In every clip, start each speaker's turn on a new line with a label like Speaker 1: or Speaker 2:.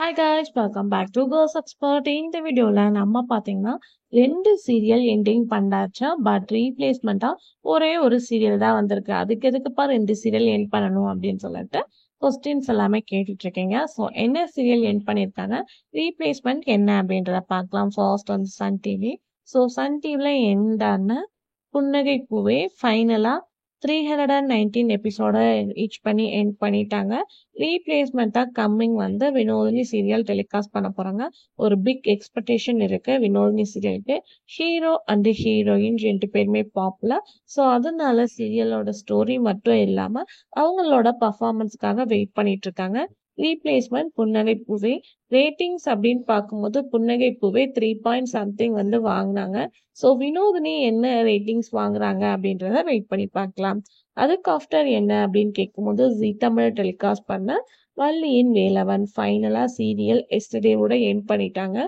Speaker 1: Hi guys, welcome back to Girls Expert. இந்த வீடியோல நம்ம பாத்தீங்கன்னா 2 சீரியல் எண்டிங் பண்ணாச்சா, பட் ரீப்ளேஸ்மெண்டா ஒரே ஒரு சீரியல் தான் வந்திருக்கு. அதுக்கு எதுக்குப்பா 2 சீரியல் எண்ட் பண்ணணும் அப்படின்னு சொல்லிட்டு கொஸ்டின்ஸ் எல்லாமே கேட்டுட்டு இருக்கீங்க. ஸோ என்ன சீரியல் எண்ட் பண்ணியிருக்காங்க, ரீப்ளேஸ்மெண்ட் என்ன அப்படின்றத பார்க்கலாம். ஃபர்ஸ்ட் வந்து சன் டிவி. ஸோ சன் டிவில எண்டான புன்னகை பூவே ஃபைனலா 319 எபிசோட ரீச் பண்ணி எண்ட் பண்ணிட்டாங்க. ரீப்ளேஸ்மெண்ட்டா கம்மிங் வந்து வினோதினி சீரியல் டெலிகாஸ்ட் பண்ண போறாங்க. ஒரு பிக் எக்ஸ்பெக்டேஷன் இருக்கு வினோதினி சீரியலுக்கு. ஹீரோ அண்ட் ஹீரோயின் 2 பேருமே பாப்புலர். ஸோ அதனால சீரியலோட ஸ்டோரி மட்டும் இல்லாம அவங்களோட பர்ஃபார்மன்ஸ்க்காக வெயிட் பண்ணிட்டு இருக்காங்க. ரீப்ளேஸ்மெண்ட் புன்னகை பூவே ரேட்டிங்ஸ் அப்படின்னு பார்க்கும்போது புன்னகை பூவே 3 பாயிண்ட் சம்திங் வந்து வாங்கினாங்க. ஸோ வினோதினி என்ன ரேட்டிங்ஸ் வாங்குறாங்க அப்படின்றத வெயிட் பண்ணி பார்க்கலாம். அதுக்கு ஆஃப்டர் என்ன அப்படின்னு கேட்கும்போது ஜீ தமிழ் டெலிகாஸ்ட் பண்ண வள்ளியின் வேலவன் ஃபைனலா சீரியல் எஸ்டர்டேவோட எண்ட் பண்ணிட்டாங்க.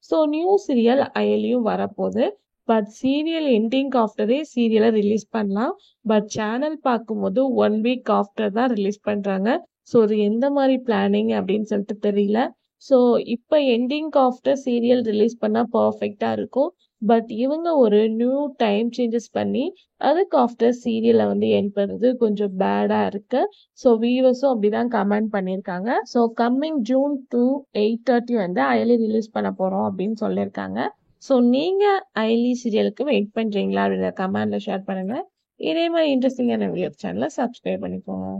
Speaker 1: ஸோ நியூ சீரியல் அயலியும் வரப்போகுது. பட் சீரியல் எண்டிங் ஆஃப்டரே சீரியலை ரிலீஸ் பண்ணலாம். பட் சேனல் பார்க்கும்போது 1 வீக் ஆஃப்டர் தான் ரிலீஸ் பண்றாங்க. ஸோ இது எந்த மாதிரி பிளானிங் அப்படின்னு சொல்லிட்டு தெரியல. ஸோ இப்போ எண்டிங் ஆஃப்டர் சீரியல் ரிலீஸ் பண்ணால் பர்ஃபெக்டாக இருக்கும். பட் இவங்க ஒரு நியூ டைம் சேஞ்சஸ் பண்ணி அதுக்கு ஆஃப்டர் சீரியலை வந்து எண்ட் பண்ணுறது கொஞ்சம் பேடாக இருக்கு. ஸோ வியூவர்ஸும் அப்படிதான் கமெண்ட் பண்ணியிருக்காங்க. ஸோ கம்மிங் ஜூன் 2 8:30 வந்து அயலி ரிலீஸ் பண்ண போகிறோம் அப்படின்னு சொல்லியிருக்காங்க. ஸோ நீங்கள் அயலி சீரியலுக்கு வெயிட் பண்ணுறீங்களா அப்படின்ற கமெண்ட்ல ஷேர் பண்ணுங்கள். இதே மாதிரி இன்ட்ரெஸ்டிங்கான வீடியோ சேனலை சப்ஸ்கிரைப் பண்ணிக்கோங்க.